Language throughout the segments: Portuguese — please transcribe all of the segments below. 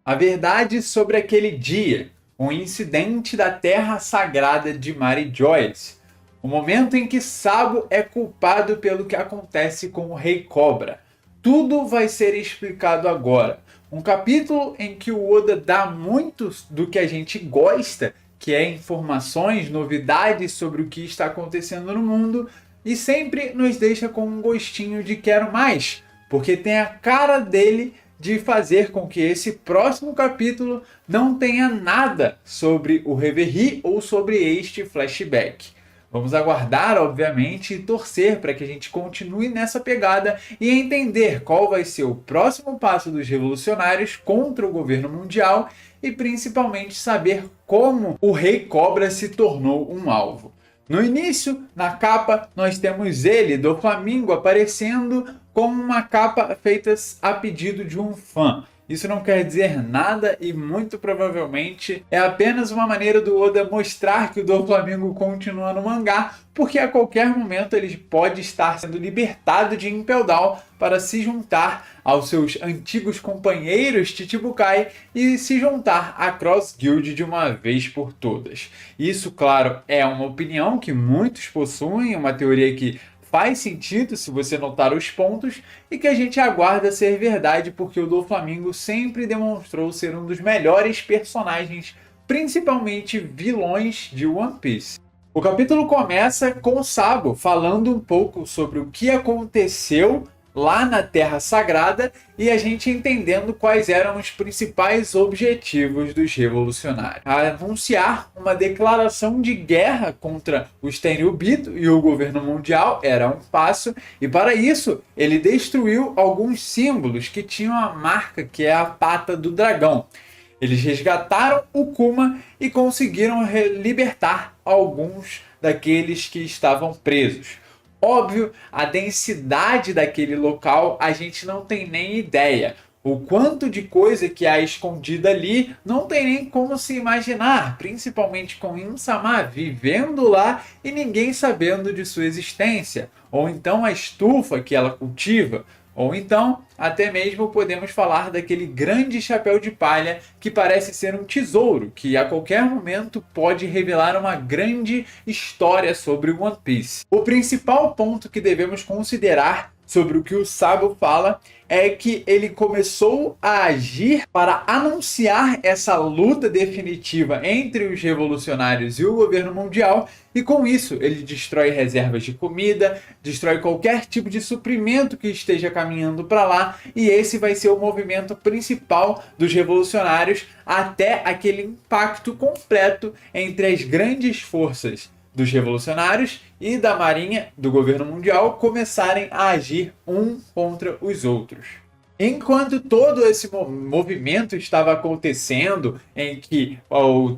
A verdade sobre aquele dia, o incidente da Terra Sagrada de Mary Joyce, o momento em que Sabo é culpado pelo que acontece com o Rei Cobra. Tudo vai ser explicado agora. Um capítulo em que o Oda dá muito do que a gente gosta, que é informações, novidades sobre o que está acontecendo no mundo, e sempre nos deixa com um gostinho de quero mais, porque tem a cara dele de fazer com que esse próximo capítulo não tenha nada sobre o Reverie ou sobre este flashback. Vamos aguardar, obviamente, e torcer para que a gente continue nessa pegada e entender qual vai ser o próximo passo dos revolucionários contra o governo mundial e principalmente saber como o Rei Cobra se tornou um alvo. No início, na capa, nós temos ele, Doflamingo, aparecendo com uma capa feita a pedido de um fã. Isso não quer dizer nada e muito provavelmente é apenas uma maneira do Oda mostrar que o Doflamingo continua no mangá, porque a qualquer momento ele pode estar sendo libertado de Impel Down para se juntar aos seus antigos companheiros Chichibukai e se juntar à Cross Guild de uma vez por todas. Isso, claro, é uma opinião que muitos possuem, uma teoria que faz sentido se você notar os pontos e que a gente aguarda ser verdade porque o Doflamingo sempre demonstrou ser um dos melhores personagens, principalmente vilões de One Piece. O capítulo começa com o Sabo falando um pouco sobre o que aconteceu lá na Terra Sagrada e a gente entendendo quais eram os principais objetivos dos revolucionários. Anunciar uma declaração de guerra contra os Tenryubito e o governo mundial era um passo, e para isso ele destruiu alguns símbolos que tinham a marca que é a pata do dragão. Eles resgataram o Kuma e conseguiram libertar alguns daqueles que estavam presos. Óbvio, a densidade daquele local a gente não tem nem ideia. O quanto de coisa que há escondida ali não tem nem como se imaginar, principalmente com Insama vivendo lá e ninguém sabendo de sua existência, ou então a estufa que ela cultiva, ou então até mesmo podemos falar daquele grande chapéu de palha que parece ser um tesouro, que a qualquer momento pode revelar uma grande história sobre One Piece. O principal ponto que devemos considerar sobre o que o Sabo fala é que ele começou a agir para anunciar essa luta definitiva entre os revolucionários e o governo mundial, e com isso ele destrói reservas de comida, destrói qualquer tipo de suprimento que esteja caminhando para lá, e esse vai ser o movimento principal dos revolucionários até aquele impacto completo entre as grandes forças dos revolucionários e da marinha do governo mundial começarem a agir um contra os outros. Enquanto todo esse movimento estava acontecendo, em que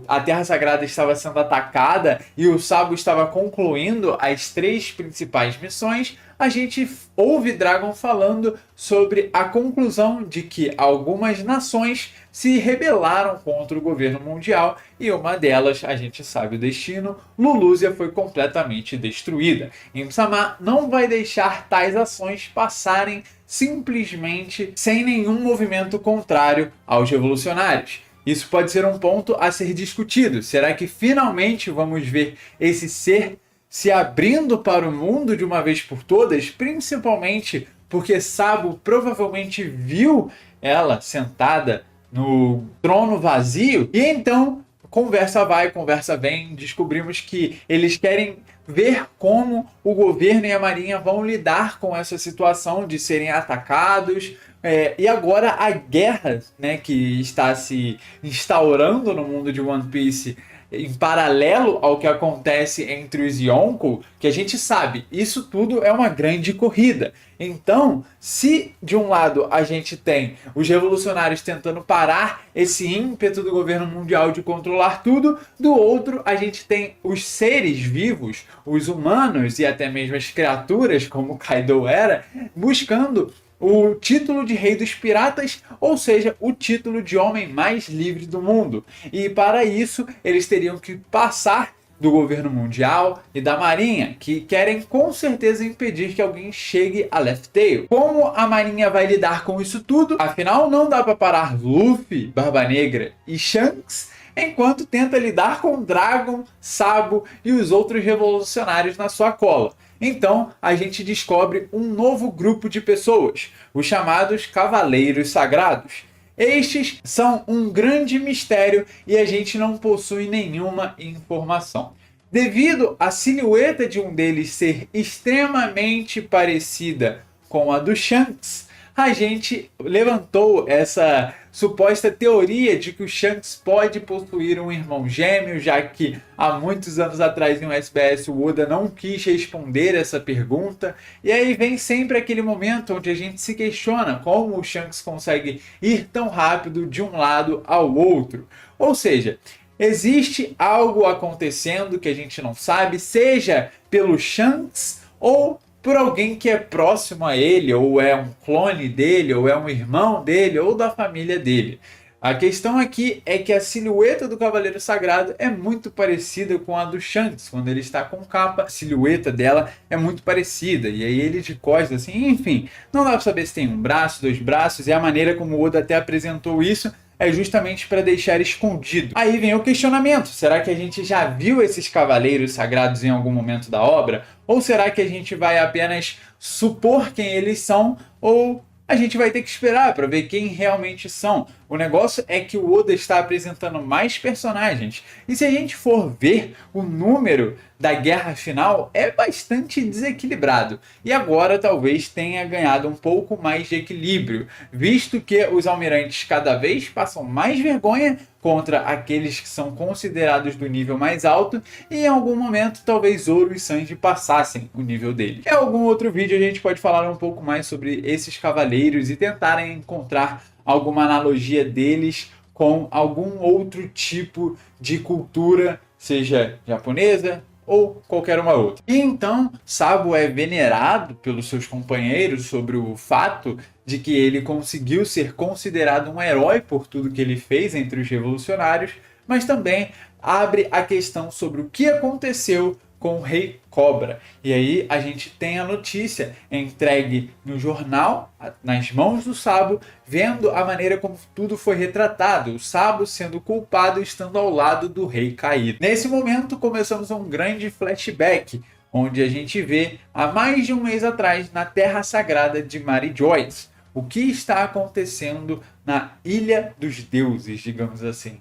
a Terra Sagrada estava sendo atacada e o Sabo estava concluindo as 3 principais missões, a gente ouve Dragon falando sobre a conclusão de que algumas nações se rebelaram contra o governo mundial e uma delas, a gente sabe o destino, Lulúzia foi completamente destruída. Insama não vai deixar tais ações passarem simplesmente sem nenhum movimento contrário aos revolucionários. Isso pode ser um ponto a ser discutido. Será que finalmente vamos ver esse ser se abrindo para o mundo de uma vez por todas, principalmente porque Sabo provavelmente viu ela sentada no trono vazio, e então conversa vai, conversa vem, descobrimos que eles querem ver como o governo e a marinha vão lidar com essa situação de serem atacados, e agora a guerra, né, que está se instaurando no mundo de One Piece em paralelo ao que acontece entre os Yonko, que a gente sabe, isso tudo é uma grande corrida. Então, se de um lado a gente tem os revolucionários tentando parar esse ímpeto do governo mundial de controlar tudo, do outro a gente tem os seres vivos, os humanos e até mesmo as criaturas, como Kaido era, buscando o título de Rei dos Piratas, ou seja, o título de homem mais livre do mundo. E para isso, eles teriam que passar do governo mundial e da marinha, que querem com certeza impedir que alguém chegue a Laugh Tale. Como a marinha vai lidar com isso tudo? Afinal, não dá para parar Luffy, Barba Negra e Shanks enquanto tenta lidar com Dragon, Sabo e os outros revolucionários na sua cola. Então, a gente descobre um novo grupo de pessoas, os chamados Cavaleiros Sagrados. Estes são um grande mistério e a gente não possui nenhuma informação. Devido à silhueta de um deles ser extremamente parecida com a do Shanks, a gente levantou essa suposta teoria de que o Shanks pode possuir um irmão gêmeo, já que há muitos anos atrás em um SBS o Oda não quis responder essa pergunta. E aí vem sempre aquele momento onde a gente se questiona como o Shanks consegue ir tão rápido de um lado ao outro. Ou seja, existe algo acontecendo que a gente não sabe, seja pelo Shanks ou por alguém que é próximo a ele, ou é um clone dele, ou é um irmão dele, ou da família dele. A questão aqui é que a silhueta do Cavaleiro Sagrado é muito parecida com a do Shanks. Quando ele está com capa, a silhueta dela é muito parecida. E aí ele de costas, assim, enfim. Não dá para saber se tem um braço, dois braços, e a maneira como o Oda até apresentou isso é justamente para deixar escondido. Aí vem o questionamento: será que a gente já viu esses cavaleiros sagrados em algum momento da obra? Ou será que a gente vai apenas supor quem eles são? Ou a gente vai ter que esperar para ver quem realmente são? O negócio é que o Oda está apresentando mais personagens. E se a gente for ver, o número da guerra final é bastante desequilibrado. E agora talvez tenha ganhado um pouco mais de equilíbrio, visto que os almirantes cada vez passam mais vergonha contra aqueles que são considerados do nível mais alto, e em algum momento talvez Zoro e Sanji passassem o nível deles. Em algum outro vídeo a gente pode falar um pouco mais sobre esses cavaleiros e tentarem encontrar alguma analogia deles com algum outro tipo de cultura, seja japonesa ou qualquer uma outra. E então, Sabo é venerado pelos seus companheiros sobre o fato de que ele conseguiu ser considerado um herói por tudo que ele fez entre os revolucionários, mas também abre a questão sobre o que aconteceu com o Rei Cobra. E aí a gente tem a notícia entregue no jornal, nas mãos do Sabo, vendo a maneira como tudo foi retratado, o Sabo sendo culpado estando ao lado do Rei caído. Nesse momento começamos um grande flashback, onde a gente vê há mais de um mês atrás na Terra Sagrada de Mary Joyce, o que está acontecendo na Ilha dos Deuses, digamos assim.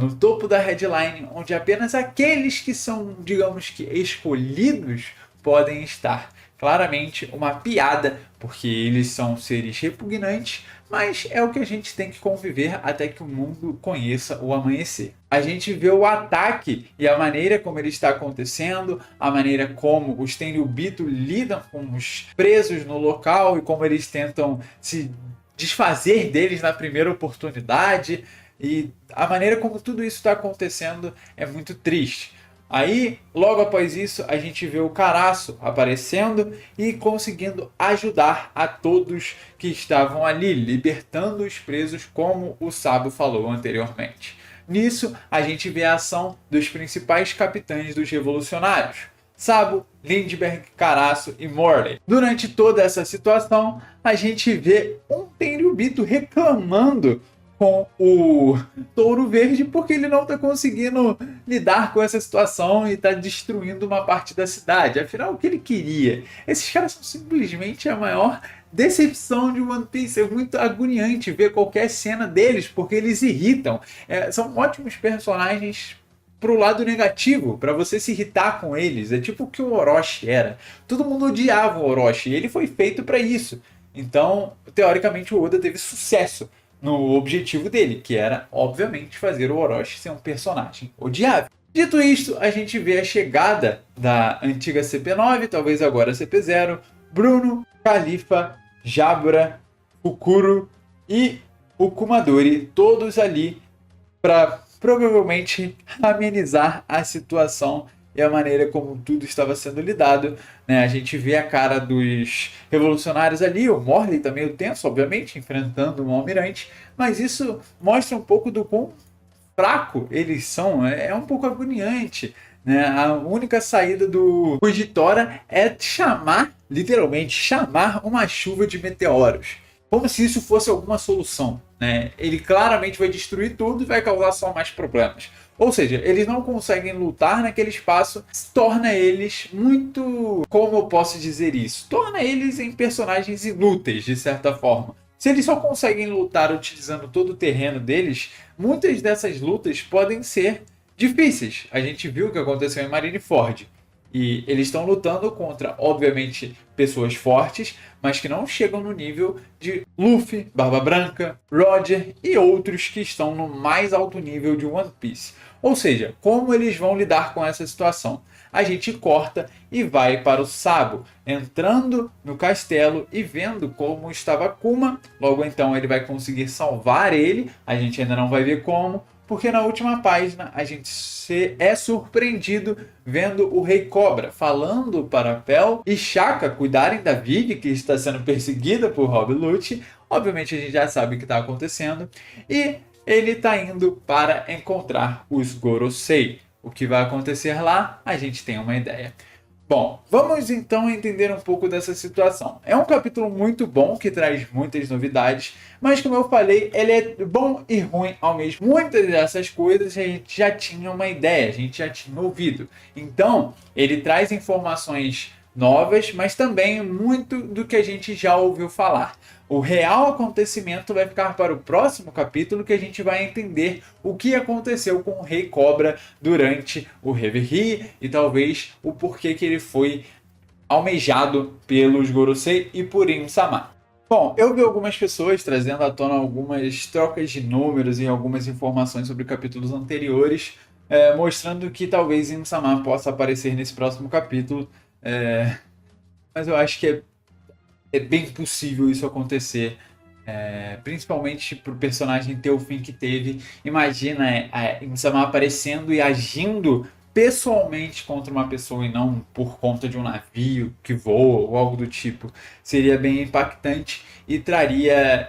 No topo da headline, onde apenas aqueles que são, digamos que, escolhidos podem estar. Claramente uma piada, porque eles são seres repugnantes, mas é o que a gente tem que conviver até que o mundo conheça o amanhecer. A gente vê o ataque e a maneira como ele está acontecendo, a maneira como os Tenryubito lidam com os presos no local e como eles tentam se desfazer deles na primeira oportunidade. E a maneira como tudo isso está acontecendo é muito triste. Aí, logo após isso, a gente vê o Caraço aparecendo e conseguindo ajudar a todos que estavam ali, libertando os presos, como o Sabo falou anteriormente. Nisso, a gente vê a ação dos principais capitães dos revolucionários: Sabo, Lindbergh, Caraço e Morley. Durante toda essa situação, a gente vê um Tenryubito reclamando com o Touro Verde porque ele não está conseguindo lidar com essa situação e está destruindo uma parte da cidade. Afinal, o que ele queria? Esses caras são simplesmente a maior decepção de One Piece. É muito agoniante ver qualquer cena deles porque eles irritam. São ótimos personagens pro lado negativo, para você se irritar com eles. É tipo o que o Orochi era. Todo mundo odiava o Orochi e ele foi feito para isso. Então, teoricamente, o Oda teve sucesso no objetivo dele, que era, obviamente, fazer o Orochi ser um personagem odiável. Dito isto, a gente vê a chegada da antiga CP9, talvez agora CP0, Bruno, Califa, Jabra, Fukuro e o Kumadori, todos ali para provavelmente amenizar a situação e a maneira como tudo estava sendo lidado, né? A gente vê a cara dos revolucionários ali, o Morley tá meio tenso, obviamente, enfrentando um almirante, mas isso mostra um pouco do quão fraco eles são, é um pouco agoniante. né? A única saída do Fujitora é chamar, literalmente, chamar uma chuva de meteoros. Como se isso fosse alguma solução, né? Ele claramente vai destruir tudo e vai causar só mais problemas. Ou seja, eles não conseguem lutar naquele espaço, torna eles muito... Como eu posso dizer isso? Torna eles em personagens inúteis, de certa forma. Se eles só conseguem lutar utilizando todo o terreno deles, muitas dessas lutas podem ser difíceis. A gente viu o que aconteceu em Marineford. E eles estão lutando contra, obviamente, pessoas fortes, mas que não chegam no nível de Luffy, Barba Branca, Roger e outros que estão no mais alto nível de One Piece. Ou seja, como eles vão lidar com essa situação? A gente corta e vai para o Sabo, entrando no castelo e vendo como estava Kuma. Logo então ele vai conseguir salvar ele, a gente ainda não vai ver como, porque na última página a gente é surpreendido vendo o Rei Cobra falando para Pel e Shaka cuidarem da Vivi, que está sendo perseguida por Rob Lucci. Obviamente a gente já sabe o que está acontecendo. E ele está indo para encontrar os Gorosei. O que vai acontecer lá, a gente tem uma ideia. Bom, vamos então entender um pouco dessa situação. É um capítulo muito bom, que traz muitas novidades, mas como eu falei, ele é bom e ruim ao mesmo. Muitas dessas coisas a gente já tinha uma ideia, a gente já tinha ouvido. Então, ele traz informações novas, mas também muito do que a gente já ouviu falar. O real acontecimento vai ficar para o próximo capítulo, que a gente vai entender o que aconteceu com o Rei Cobra durante o Reverie e talvez o porquê que ele foi almejado pelos Gorosei e por Im-sama. Bom, eu vi algumas pessoas trazendo à tona algumas trocas de números e algumas informações sobre capítulos anteriores, mostrando que talvez Im-sama possa aparecer nesse próximo capítulo, mas eu acho que é bem possível isso acontecer, principalmente para o personagem ter o fim que teve. Imagina Im-sama aparecendo e agindo pessoalmente contra uma pessoa e não por conta de um navio que voa ou algo do tipo. Seria bem impactante e traria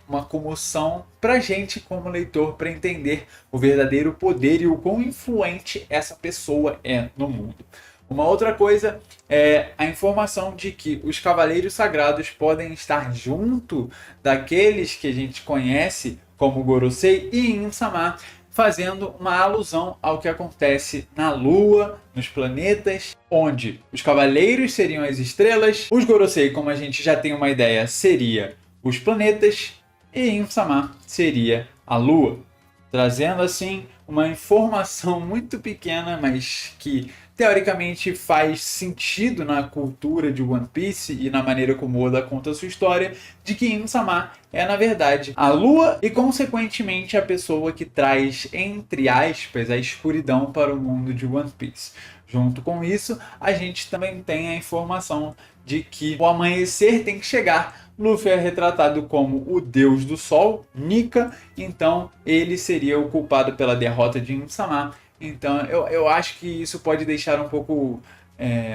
uma comoção para a gente como leitor, para entender o verdadeiro poder e o quão influente essa pessoa é no mundo. Uma outra coisa é a informação de que os Cavaleiros Sagrados podem estar junto daqueles que a gente conhece como Gorosei e Im-sama, fazendo uma alusão ao que acontece na Lua, nos planetas, onde os Cavaleiros seriam as estrelas, os Gorosei, como a gente já tem uma ideia, seria os planetas e Im-sama seria a Lua, trazendo assim uma informação muito pequena, mas que teoricamente faz sentido na cultura de One Piece e na maneira como Oda conta a sua história, de que Im-sama é na verdade a lua e consequentemente a pessoa que traz, entre aspas, a escuridão para o mundo de One Piece. Junto com isso, a gente também tem a informação de que o amanhecer tem que chegar. Luffy é retratado como o deus do sol, Nika, então ele seria o culpado pela derrota de Im-sama. Então eu acho que isso pode deixar um pouco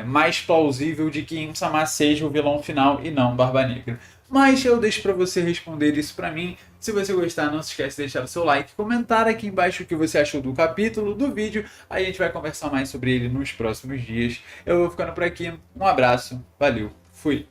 mais plausível de que Im-sama seja o vilão final e não Barba Negra. Mas eu deixo para você responder isso para mim. Se você gostar, não se esquece de deixar o seu like, comentar aqui embaixo o que você achou do capítulo, do vídeo. A gente vai conversar mais sobre ele nos próximos dias. Eu vou ficando por aqui. Um abraço, valeu, fui!